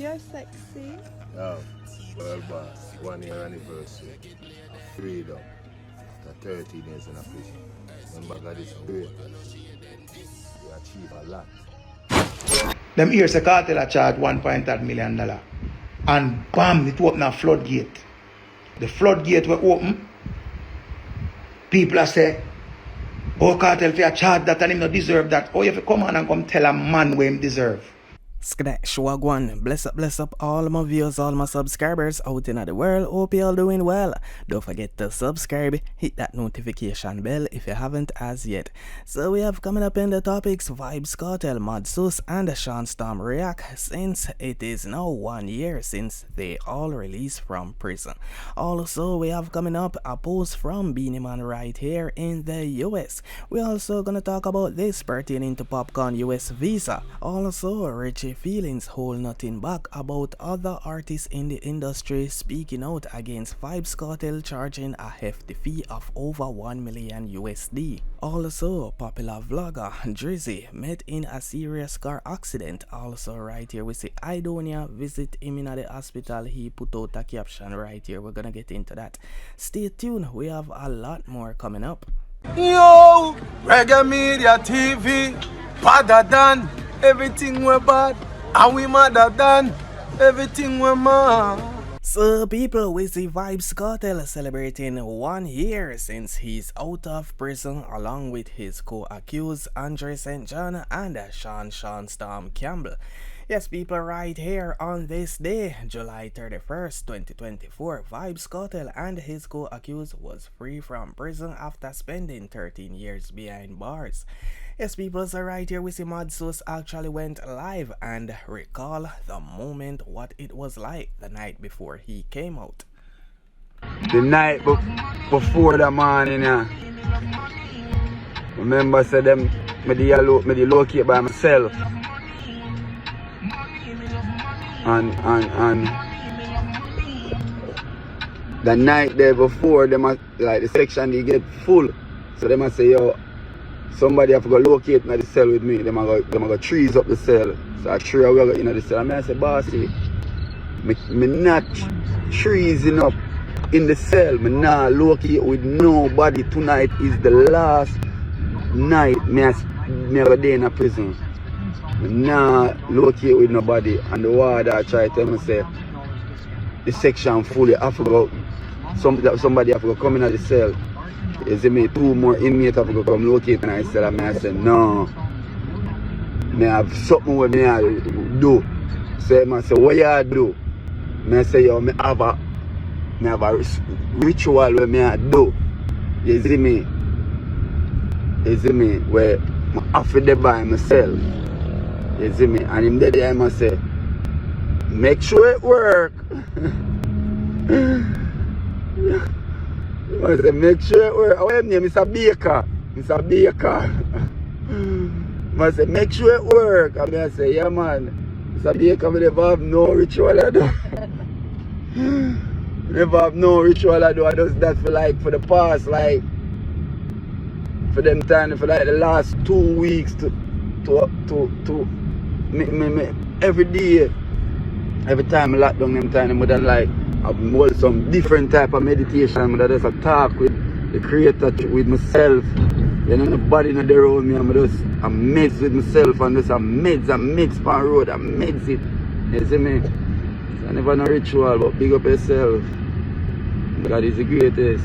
You're sexy. Oh, well, boss, 1 year anniversary of freedom after 13 years in a prison. Remember, God is great. We achieve a lot. Them hear say Cartel a charge $1.3 million. And bam, it open a floodgate. The floodgate were open. People are say, oh, Cartel for a charge that and him not deserve that. Oh, you have to come on and come tell a man where him deserve. Skadash Wagwan, bless up all my viewers, all my subscribers out in the world. Hope you all doing well. Don't forget to subscribe, hit that notification bell if you haven't as yet. So we have coming up in the topics Vybz Kartel, CeCe and Sean Storm react since it is now 1 year since they all released from prison. Also we have coming up a post from Beenie Man right here in the US. We're also gonna talk about this pertaining to Popcaan US visa. Also Richie Feelings hold nothing back about other artists in the industry speaking out against Vybz Kartel charging a hefty fee of over 1 million USD. Also, popular vlogger Drizzy met in a serious car accident. Also right here we see Idonia visit him in the hospital. He put out a caption right here. We're gonna get into that. Stay tuned, we have a lot more coming up. Yo, Reggae Media TV, better than everything we're bad, and we madder than everything we're mad. So people, we see Vybz Kartel celebrating 1 year since he's out of prison along with his co-accused Andre St. John and Sean Storm Campbell. Yes, people, right here on this day, July 31st, 2024, Vybz Kartel and his co-accused was free from prison after spending 13 years behind bars. Yes, people, so right here we see CeCe actually went live and recall the moment what it was like the night before he came out. The night before the morning, remember said them me the locate by myself. And the night there before them like the section they get full. So they must say, yo, somebody have to go locate in the cell with me. They might go trees up the cell. So I tree I go in the cell. And I say, bossy, me not treesing up in the cell. Me not locate with nobody. Tonight is the last night me ever day in a prison. Me not locate with nobody. And the warder try to tell me say the section fully have to go. Somebody have to go come in the cell. You see me, 2 more inmates have to go come locate in the cell. And I say, no. Me have something where me I do. So I say, what you do? I say, yo, me have a ritual where me I do. You see me? Where I have to by myself. You see me? And him there I must say, make sure it work. I say, make sure it work. Our name is Baker. Mr. Baker. I say, make sure it work. And I say, yeah man, Mr. Baker, we never have no ritual I do. Never have no ritual I do. I just that for the past for them time for the last 2 weeks to me every day. Every time I lock down them time, I would I hold some different type of meditation. I just talk with the creator, with myself. You know, nobody not there around me. I'm meds with myself and just I'm meds per road. I'm meds it. You see me? I never no ritual, but big up yourself. God is the greatest.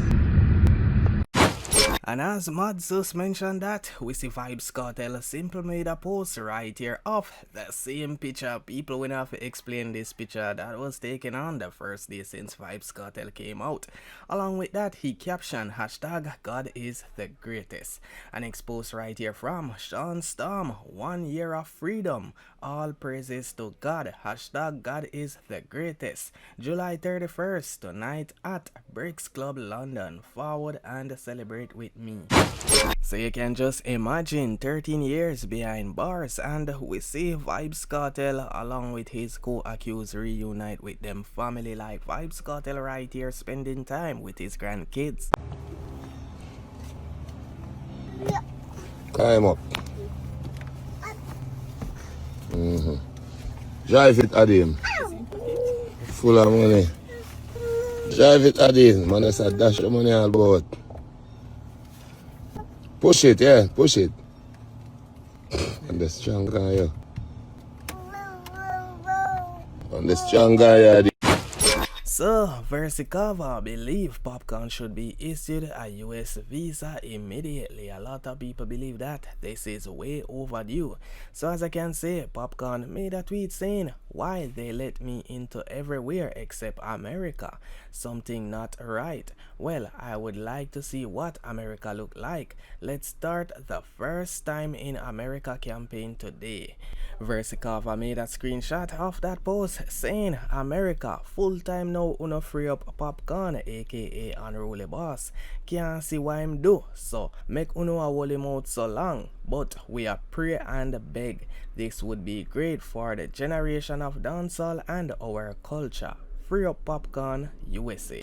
And as CeCe mentioned that, we see Vybz Kartel simply made a post right here of the same picture. People will have to explain this picture that was taken on the first day since Vybz Kartel came out. Along with that, he captioned hashtag God is the greatest. An exposed right here from Sean Storm, 1 year of freedom. All praises to God. Hashtag God is the greatest. July 31st tonight at Bricks Club London. Forward and celebrate with me. So you can just imagine 13 years behind bars, and we see Vybz Kartel along with his co-accused reunite with them family, like Vybz Kartel right here spending time with his grandkids. Climb up. Drive it at him. Full of money. Drive it at him. Man, that's a dash of money all about. Push it, yeah, push it. And the strong guy, yeah. And the strong guy, yeah. So, Versicava believe Popcaan should be issued a US visa immediately. A lot of people believe that. This is way overdue. So as I can say, Popcaan made a tweet saying, "Why they let me into everywhere except America? Something not right. Well, I would like to see what America look like. Let's start the first time in America campaign today." Versicava made a screenshot of that post saying, "America, full time now uno free up Popcaan, aka Unruly Boss. Can't see why him do, so make uno a hold him out so long. But we are pray and beg. This would be great for the generation of dancehall and our culture. Free up Popcaan USA."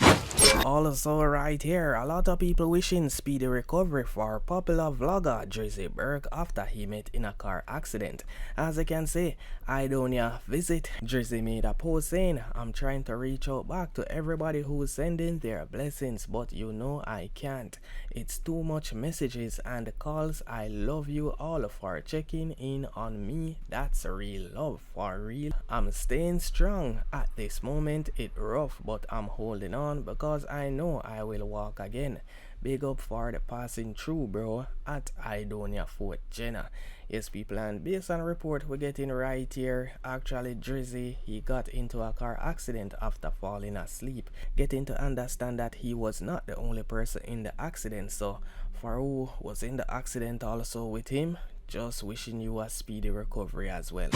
Also right here, a lot of people wishing speedy recovery for popular vlogger Drizzy after he met in a car accident. As I can say, Idonia visit, Drizzy made a post saying, "I'm trying to reach out back to everybody who's sending their blessings, but you know I can't. It's too much messages and calls. I love you all for checking in on me. That's real love for real. I'm staying strong. At this moment it's rough, but I'm holding on because I know I will walk again. Big up for the passing through, bro." At Idonia Fort Jenna. Yes, people, and based on a report we're getting right here, actually Drizzy, he got into a car accident after falling asleep. Getting to understand that he was not the only person in the accident, so for who was in the accident also with him, just wishing you a speedy recovery as well.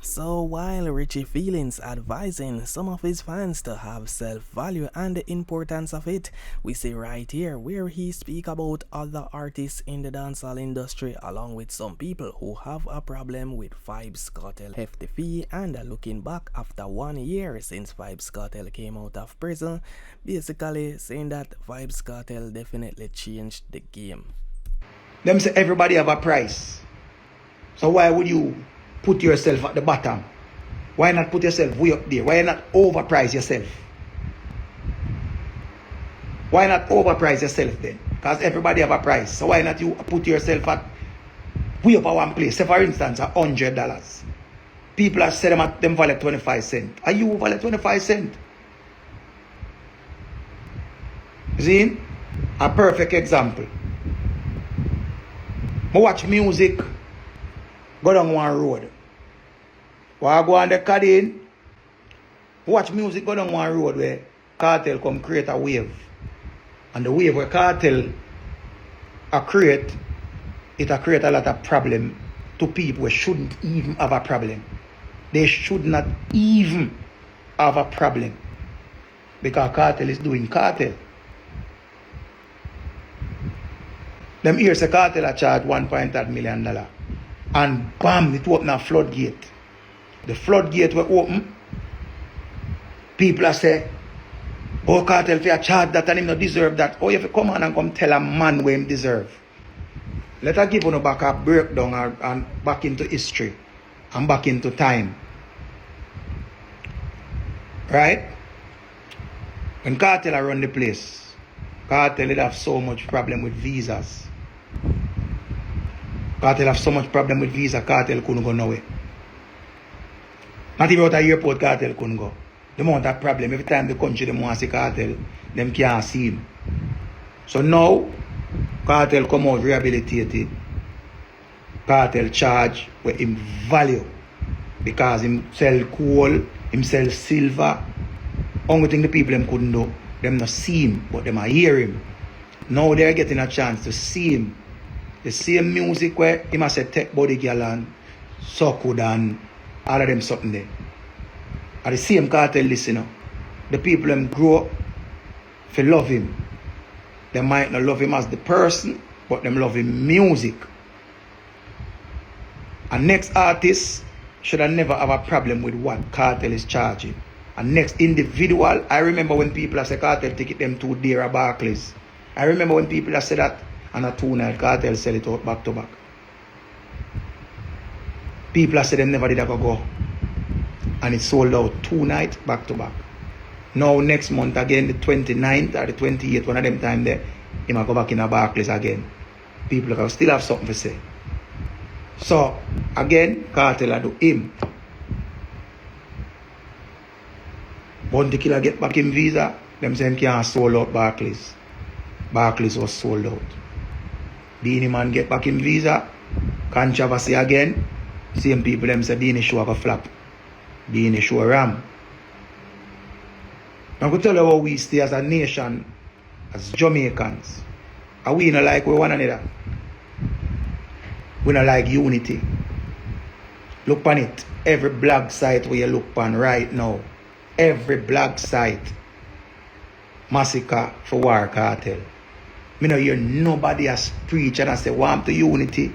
So while Richie Feelings advising some of his fans to have self-value and the importance of it, we see right here where he speak about other artists in the dancehall industry along with some people who have a problem with Vybz Kartel hefty fee, and looking back after 1 year since Vybz Kartel came out of prison, basically saying that Vybz Kartel definitely changed the game. Them say everybody have a price. So why would you put yourself at the bottom? Why not put yourself way up there? Why not overprice yourself? Why not overprice yourself then? Because everybody have a price. So why not you put yourself at way up at one place? Say for instance $100. People are saying them value 25 cents. Are you value 25 cents? See? A perfect example. I watch music go down one road. While I go on the Cadin, watch music go down one road where Cartel come create a wave. And the wave where Cartel create, it create a lot of problem to people who shouldn't even have a problem. They should not even have a problem. Because Cartel is doing Cartel. Them here say Cartel a charge $1.8 million. And bam, it open a floodgate. The floodgate will open. People are say, "Oh, Cartel for a charge that and him not deserve that." Oh, you have to come on and come tell a man where him deserve. Let us give on back a breakdown and back into history and back into time. Right? When Cartel run the place, Cartel did have so much problem with visas. Cartel have so much problem with visa, Cartel couldn't go nowhere. Not even out of airport, Cartel couldn't go. The amount of problem, every time the country them want to see Cartel, them can't see him. So now, Cartel come out rehabilitated. Cartel charge with him value. Because him sell coal, him sell silver. Only thing the people them couldn't do, them not see him, but them are hear him. Now they're getting a chance to see him. The same music where he must say Tech Body Girl and Sokud and all of them something there. At the same Cartel listener. The people them grow up to love him. They might not love him as the person, but them love him music. And next artist should have never have a problem with what Cartel is charging. And next individual, I remember when people say Cartel ticket them to dear Barclays. I remember when people say that and a 2-night Cartel sell it out back to back. People say them never did ever go. And it sold out 2 nights back to back. Now next month again, the 29th or the 28th, one of them time there, he might go back in a Barclays again. People can still have something to say. So, again, Kartel do him. Bounty Killer get back in visa, them say him can't sold out Barclays. Barclays was sold out. Beenie Man get back in visa, controversy again. Same people them say Beenie show a flap. Beenie show ram. I'm going to tell you how we stay as a nation, as Jamaicans. And we not like one another. We not like unity. Look on it. Every blog site where you look on right now, every blog site, massacre for war cartel. Me no hear nobody as preach and I say, want to unity,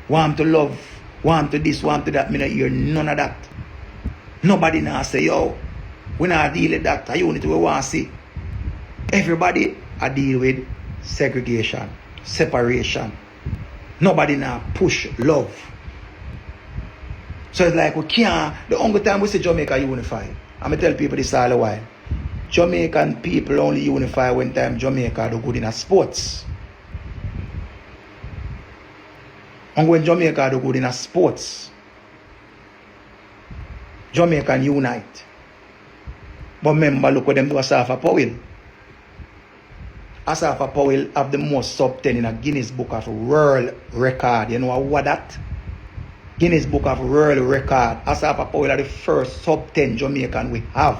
want to love, want to this, want to that. Me no hear none of that. Nobody now say, yo, we not deal with that. A unity we want to see. Everybody I deal with segregation, separation. Nobody now push love. So it's like we can't. The only time we see Jamaica unify, I'm going to tell people this all the while. Jamaican people only unify when time Jamaica do good in a sports. And when Jamaica do good in a sports, Jamaican unite. But remember, look what them do Asafa Powell. Asafa Powell have the most sub 10 in a Guinness Book of World Record. You know what that? Guinness Book of World Record. Asafa Powell are the first sub 10 Jamaican we have.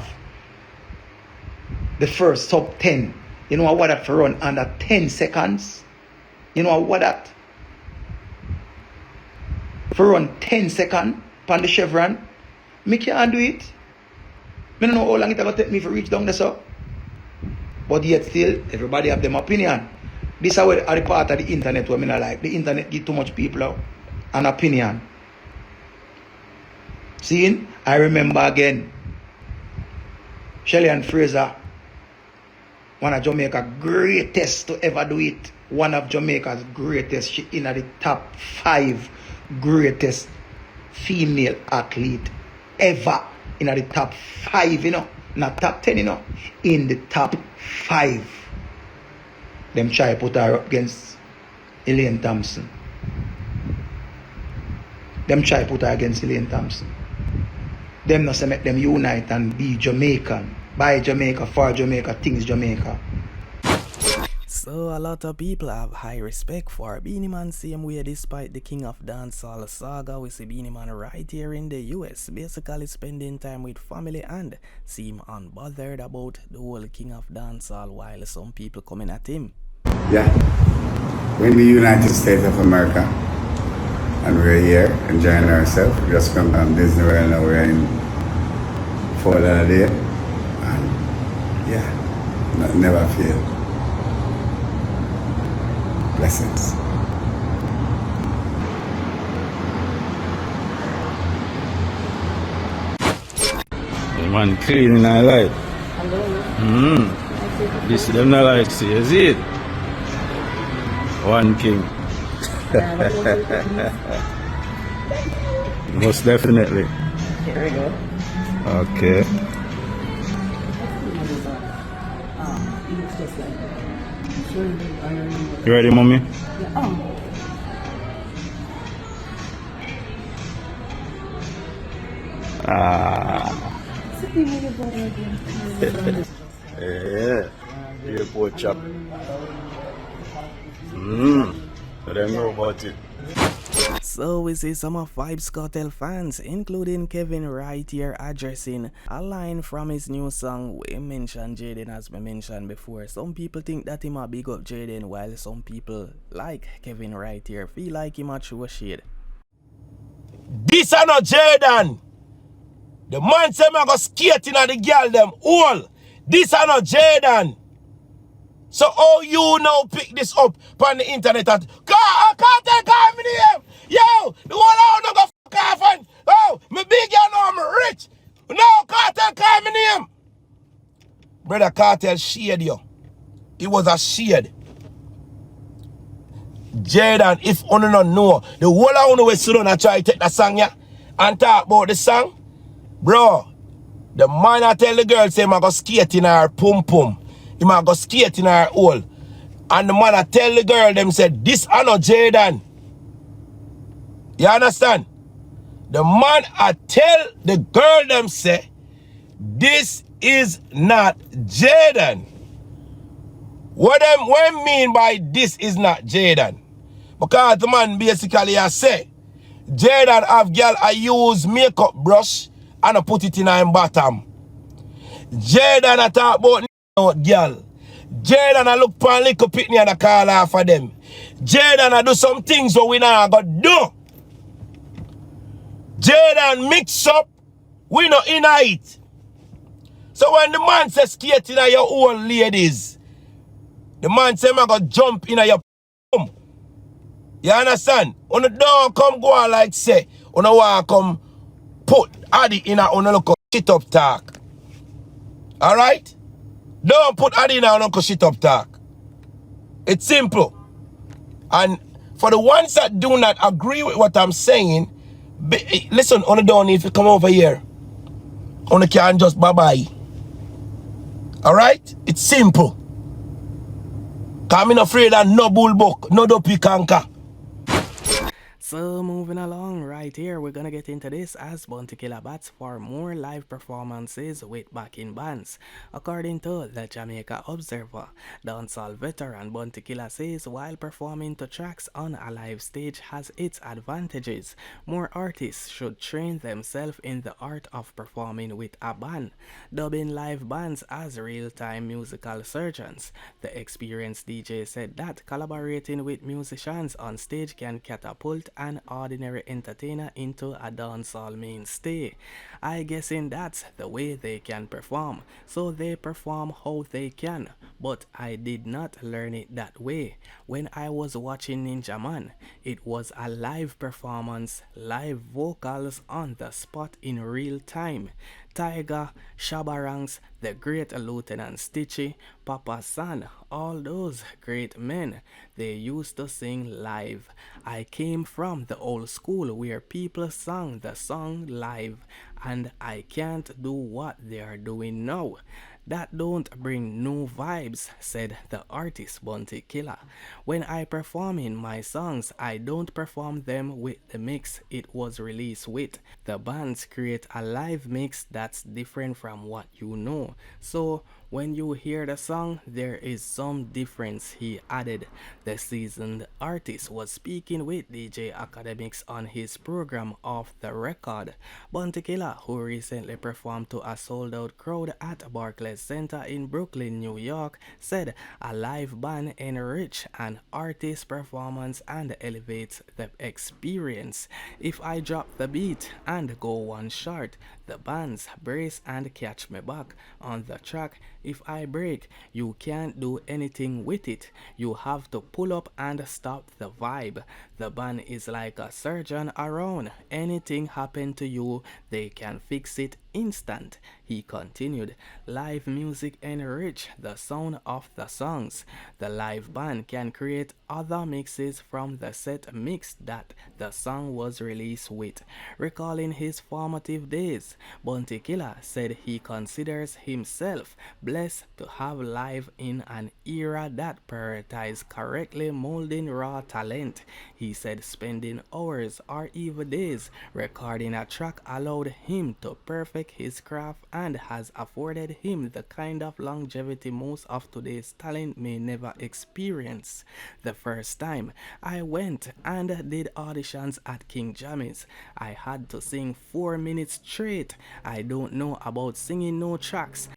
The first sub 10. You know what that for run under 10 seconds? You know what that? For run 10 seconds on the chevron. Me can't do it. I don't know how long it will take me to reach down there, so. But yet still, everybody have them opinion. This is where the part of the internet where I not like. The internet give too much people out an opinion. Seeing? I remember again, Shelley and Fraser, one of Jamaica's greatest to ever do it. One of Jamaica's greatest. She in the top 5 greatest female athlete ever. In the top 5, you know. Not top 10, you know. In the top 5. Them try put her up against Elaine Thompson. Them try put her against Elaine Thompson. Them not say make them unite and be Jamaican. By Jamaica, for Jamaica, things Jamaica. So a lot of people have high respect for Beenie Man same way despite the King of Dancehall saga. We see Beenie Man right here in the US basically spending time with family and seem unbothered about the whole King of Dancehall while some people coming at him. Yeah, we're in the United States of America and we're here enjoying ourselves. We just come from Disney World now. We're in Fort Lauderdale and yeah, never fail. Blessings. The man clean in our life. This them not like see, is it? One king. Most definitely. Here we go. Okay. You ready, mommy? Yeah. Oh. Ah. Yeah. Airport chop. I don't know about it. So we see some of Vybz Kartel fans, including Kevin right here addressing a line from his new song. We mentioned Jaden as we mentioned before. Some people think that him a big up Jaden, while some people like Kevin right here feel like him a true shade. This are not Jaden. The man say me go skating at the girl them all. This are not Jaden. So how you now pick this up on the internet at Kartel call me name. Yo, the one I don't go fuck off and oh, me big you know I'm rich. No, Kartel call me name. Brother Kartel shade you. It was a shade. Jaden, if you don't know, the whole of you sit down and try to take the song yeah, and talk about the song, Bro, the man I tell the girl say, I go skate in her pum pum. He might go skate in her hole. And the man I tell the girl, them said, this are not Jaden. You understand? The man I tell the girl, them say, this is not Jaden. What them mean by this is not Jaden? Because the man basically I say, Jaden have girl I use makeup brush and I put it in her bottom. Jaden I talk about out girl. Jaden I look for a little pitney and I call her for them. Jaden I do some things what we not got do. Jaden mix up, we not in it. So when the man says skate in your old ladies, the man say I got jump in your pum. You understand? On the door come go on like say, on the wall come put Addy in a look shit up talk. Alright? Don't put Addy in a look shit up talk. It's simple. And for the ones that do not agree with what I'm saying, listen, on the door need to come over here. On the can just bye-bye. Alright? It's simple. Cause I'm not afraid of no bull buck, no dopey canker. So moving along right here, we're gonna get into this as Bounty Killer bats for more live performances with backing bands. According to the Jamaica Observer, dancehall veteran Bounty Killer says while performing to tracks on a live stage has its advantages, more artists should train themselves in the art of performing with a band, dubbing live bands as real-time musical surgeons. The experienced DJ said that collaborating with musicians on stage can catapult an ordinary entertainer into a dancehall mainstay. I guessing that's the way they can perform, so they perform how they can, but I did not learn it that way. When I was watching Ninja Man, it was a live performance, live vocals on the spot in real time. Tiger, Shabarangs, the great Lieutenant Stitchy, Popcaan, all those great men, they used to sing live. I came from the old school where people sang the song live, and I can't do what they are doing now. That don't bring no vibes, said the artist Bounty Killer. When I perform in my songs, I don't perform them with the mix it was released with. The bands create a live mix that's different from what you know. So when you hear the song, there is some difference, he added. The seasoned artist was speaking with DJ Academics on his program Off the Record. Bounty Killer, who recently performed to a sold-out crowd at Barclays Center in Brooklyn, New York, said a live band enrich an artist's performance and elevates the experience. If I drop the beat and go one short, the bands brace and catch me back on the track. If I break, you can't do anything with it. You have to pull up and stop the vibe. The band is like a surgeon around. Anything happen to you, they can fix it instant. He continued, live music enrich the sound of the songs. The live band can create other mixes from the set mix that the song was released with. Recalling his formative days, Bounty Killer said he considers himself blessed to have live in an era that prioritized correctly molding raw talent. He said spending hours or even days recording a track allowed him to perfect his craft and has afforded him the kind of longevity most of today's talent may never experience. The first time I went and did auditions at King Jammy's, I had to sing 4 minutes straight. I don't know about singing no tracks.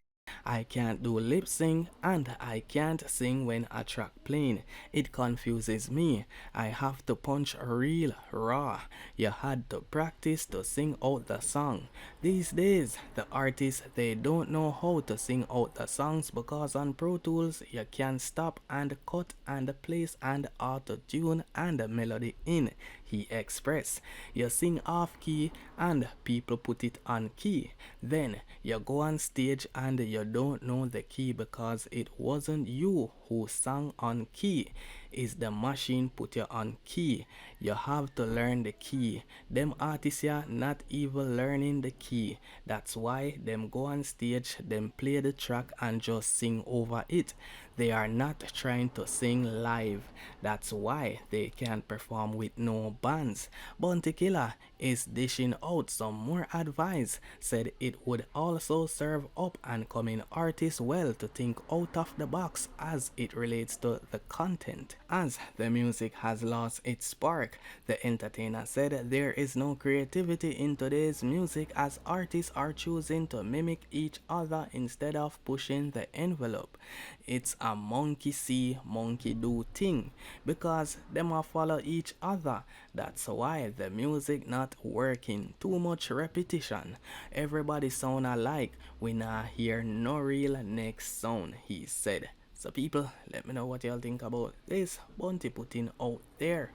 I can't do lip sync and I can't sing when a track playing. It confuses me. I have to punch real raw. You had to practice to sing out the song. These days, the artists, they don't know how to sing out the songs because on Pro Tools, you can stop and cut and place and auto-tune and melody in. He expressed, you sing off key and people put it on key. Then you go on stage and you don't know the key because it wasn't you who who sang on key. Is the machine put you on key? You have to learn the key. Them artists here not even learning the key. That's why them go on stage, them play the track and just sing over it. They are not trying to sing live. That's why they can't perform with no bands. Bounty Killer is dishing out some more advice. Said it would also serve up and coming artists well to think out of the box as it relates to the content. As the music has lost its spark, the entertainer said there is no creativity in today's music as artists are choosing to mimic each other instead of pushing the envelope. It's a monkey see, monkey do thing because them all follow each other. That's why the music not working. Too much repetition. Everybody sound alike. We not hear no real next sound, he said. So people, let me know what y'all think about this Bounty putting out there.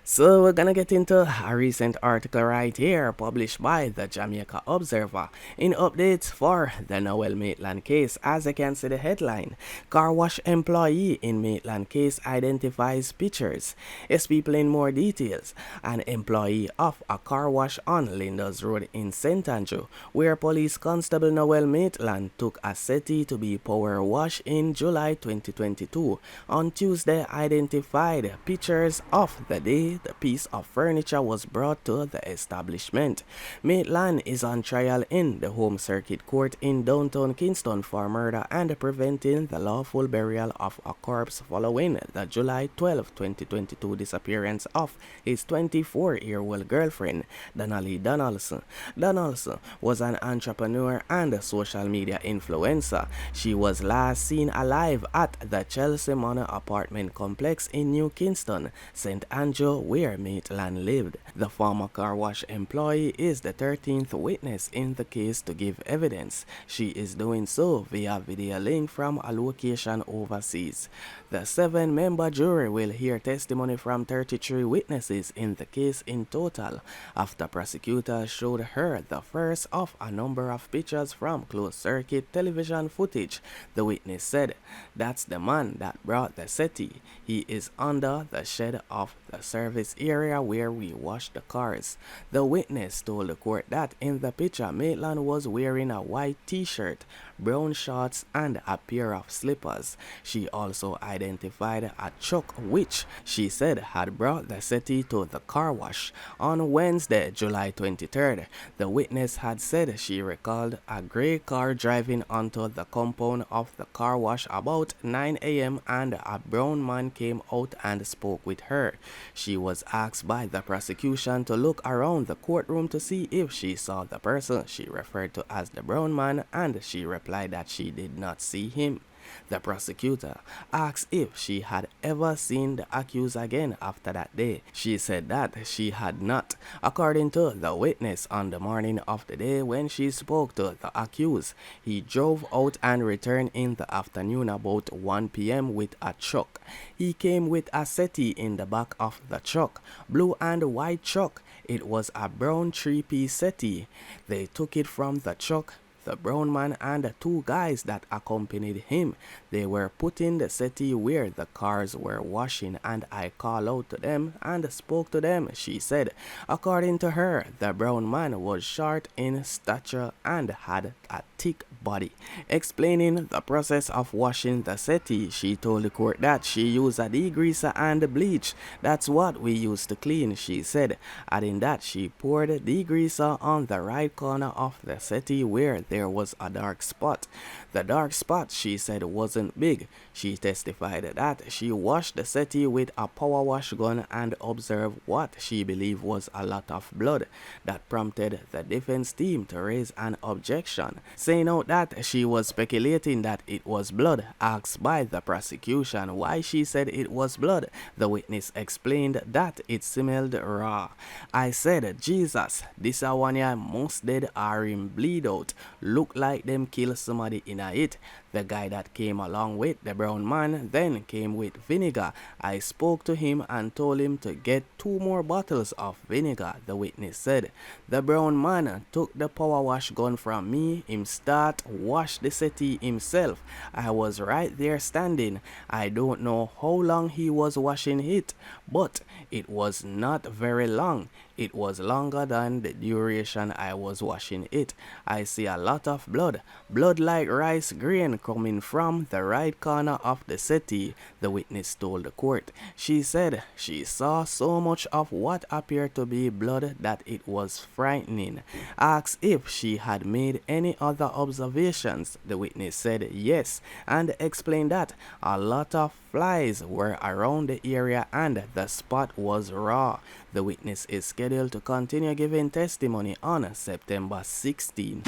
So we're gonna get into a recent article right here published by the Jamaica Observer in updates for the Noel Maitland case. As you can see the headline, car wash employee in Maitland case identifies pictures. As people in more details, an employee of a car wash on Linda's Road in St. Andrew, where police constable Noel Maitland took a settee to be power washed in July 2022, on Tuesday identified pictures of the day the piece of furniture was brought to the establishment. Maitland is on trial in the Home Circuit Court in downtown Kingston for murder and preventing the lawful burial of a corpse following the July 12, 2022 disappearance of his 24-year-old girlfriend, Donnelly Donaldson. Donaldson was an entrepreneur and a social media influencer. She was last seen alive at the Chelsea Manor apartment complex in New Kingston, St. Andrew, where Maitland lived. The former car wash employee is the 13th witness in the case to give evidence. She is doing so via video link from a location overseas. The 7-member jury will hear testimony from 33 witnesses in the case in total, after prosecutors showed her the first of a number of pictures from closed-circuit television footage. The witness said, "That's the man that brought the settee. He is under the shed of the service area where we wash the cars." The witness told the court that in the picture, Maitland was wearing a white t-shirt, brown shorts, and a pair of slippers. She also identified a truck which she said had brought the settee to the car wash. On Wednesday, July 23rd, the witness had said she recalled a gray car driving onto the compound of the car wash about 9 a.m. and a brown man came out and spoke with her. She was asked by the prosecution to look around the courtroom to see if she saw the person she referred to as the brown man, and she replied that she did not see him. The prosecutor asked if she had ever seen the accused again after that day. She said that she had not. According to the witness, on the morning of the day when she spoke to the accused, he drove out and returned in the afternoon about 1 p.m. with a truck. He came with a settee in the back of the truck, blue and white truck. It was a brown 3-piece settee. They took it from the truck. The brown man and the 2 guys that accompanied him, they were putting the settee where the cars were washing, and I called out to them and spoke to them, she said. According to her, the brown man was short in stature and had a thick body. Explaining the process of washing the settee, she told the court that she used a degreaser and bleach. "That's what we used to clean," she said, adding that she poured degreaser on the right corner of the settee where there was a dark spot. The dark spot, she said, wasn't big. She testified that she washed the settee with a power wash gun and observed what she believed was a lot of blood. That prompted the defense team to raise an objection, saying out that she was speculating that it was blood. Asked by the prosecution why she said it was blood, the witness explained that it smelled raw. "I said, Jesus, this a one ya most dead or him bleed out. look like them kill somebody in it. The guy that came along with the brown man then came with vinegar. I spoke to him and told him to get 2 more bottles of vinegar, the witness said. The brown man took the power wash gun from me. Him start wash the settee himself. I was right there standing. I don't know how long he was washing it, but it was not very long. It was longer than the duration I was washing it. I see a lot of blood like rice grain coming from the right corner of the settee, the witness told the court. She said she saw so much of what appeared to be blood that it was frightening. Asked if she had made any other observations, the witness said yes, and explained that a lot of flies were around the area and the spot was raw. The witness is scheduled to continue giving testimony on September 16.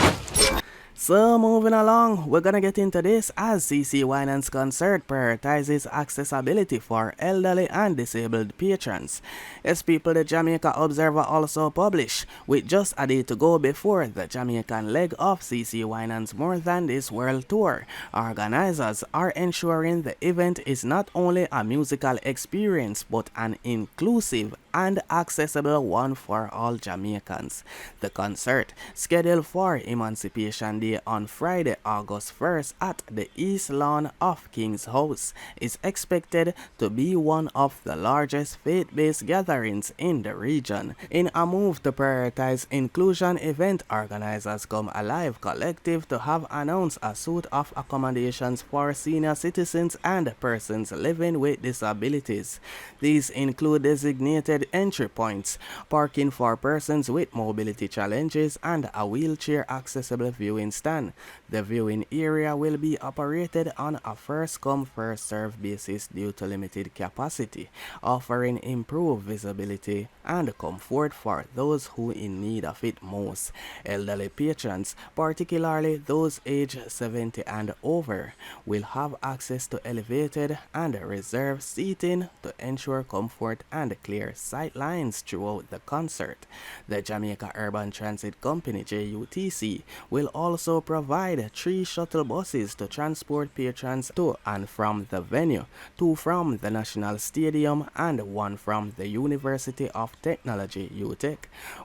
So moving along, we're gonna get into this as CeCe Winans concert prioritizes accessibility for elderly and disabled patrons. As people, the Jamaica Observer also published, with just a day to go before the Jamaican leg of CeCe Winans' More Than This World Tour, organizers are ensuring the event is not only a musical experience but an inclusive and accessible one for all Jamaicans. The concert, scheduled for Emancipation Day on Friday, August 1st at the East Lawn of King's House, is expected to be one of the largest faith-based gatherings in the region. In a move to prioritize inclusion, event organizers Come Alive Collective to have announced a suite of accommodations for senior citizens and persons living with disabilities. These include designated entry points, parking for persons with mobility challenges, and a wheelchair accessible viewing stand. The viewing area will be operated on a first-come, first-served basis due to limited capacity, offering improved visibility and comfort for those who in need of it most. Elderly patrons, particularly those aged 70 and over, will have access to elevated and reserved seating to ensure comfort and clear sight lines throughout the concert. The Jamaica Urban Transit Company JUTC will also provide 3 shuttle buses to transport patrons to and from the venue, 2 from the National Stadium and 1 from the University of Technology UTech.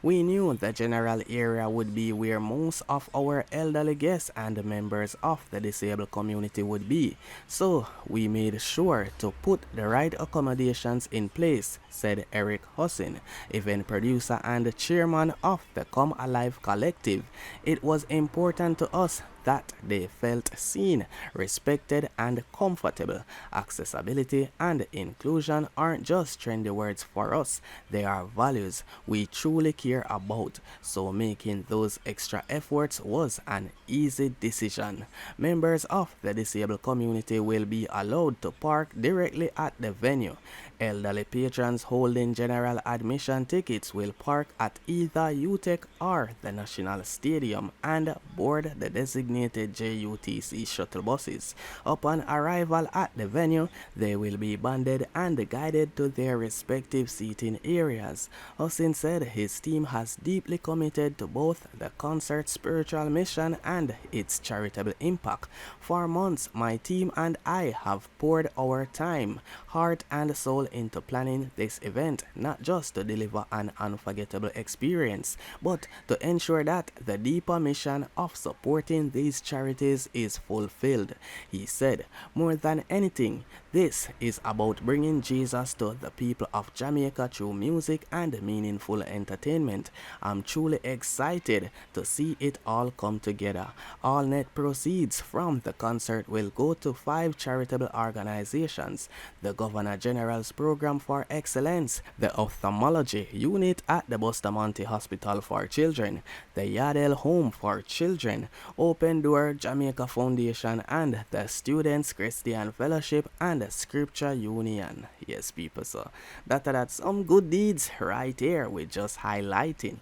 We knew the general area would be where most of our elderly guests and members of the disabled community would be, so we made sure to put the right accommodations in place, said Eric Hussin, event producer and chairman of the Come Alive Collective. It was important to us that they felt seen, respected, and comfortable. Accessibility and inclusion aren't just trendy words for us, they are values we truly care about, so making those extra efforts was an easy decision. Members of the disabled community will be allowed to park directly at the venue. Elderly patrons holding general admission tickets will park at either UTech or the National Stadium and board the designated JUTC shuttle buses. Upon arrival at the venue, they will be banded and guided to their respective seating areas. Hussein said his team has deeply committed to both the concert's spiritual mission and its charitable impact. For months, my team and I have poured our time, heart, and soul into planning this event, not just to deliver an unforgettable experience, but to ensure that the deeper mission of supporting these charities is fulfilled. He said, more than anything, this is about bringing Jesus to the people of Jamaica through music and meaningful entertainment. I'm truly excited to see it all come together. All net proceeds from the concert will go to 5 charitable organizations: the Governor General's Program for Excellence, the Ophthalmology Unit at the Bustamante Hospital for Children, the Yardell Home for Children, Open Door Jamaica Foundation, and the Students Christian Fellowship and the Scripture Union. Yes, people, so that's some good deeds right here we're just highlighting.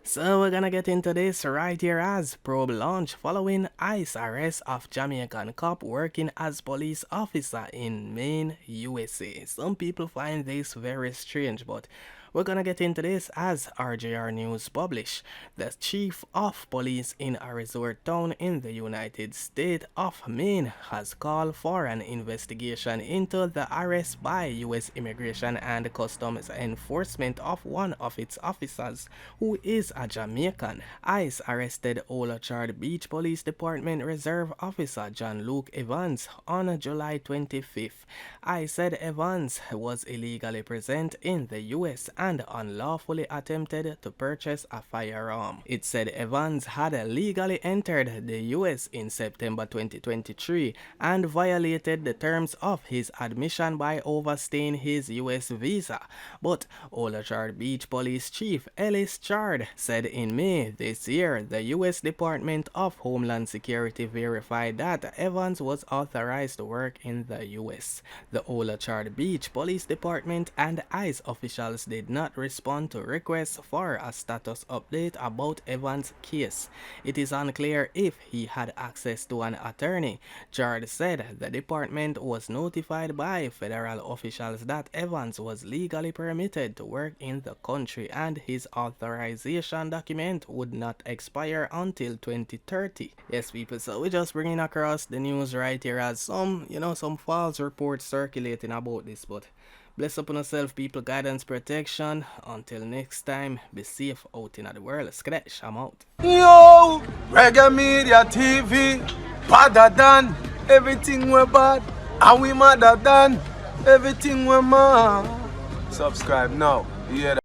So we're gonna get into this right here as probe launch following ICE arrest of Jamaican cop working as police officer in Maine, USA. Some people find this very strange, but We're gonna get into this as RJR News published. The chief of police in a resort town in the United States of Maine has called for an investigation into the arrest by U.S. Immigration and Customs Enforcement of one of its officers, who is a Jamaican. ICE arrested Orchard Beach Police Department Reserve Officer John Luke Evans on July 25th. ICE said Evans was illegally present in the U.S. and unlawfully attempted to purchase a firearm. It said Evans had legally entered the U.S. in September 2023 and violated the terms of his admission by overstaying his U.S. visa. But Orchard Beach Police Chief Ellis Chard said in May this year the U.S. Department of Homeland Security verified that Evans was authorized to work in the U.S. The Orchard Beach Police Department and ICE officials did not respond to requests for a status update about Evans' case. It is unclear if he had access to an attorney. Chard said the department was notified by federal officials that Evans was legally permitted to work in the country and his authorization document would not expire until 2030. Yes, people, so we're just bringing across the news right here as some false reports circulating about this, but bless up on yourself, people. Guidance, protection. Until next time, be safe out in the world. Scratch, I'm out. Yo, Reggae Media TV, badder than everything we're bad, and we madder than everything we're mad. Subscribe now. You hear that?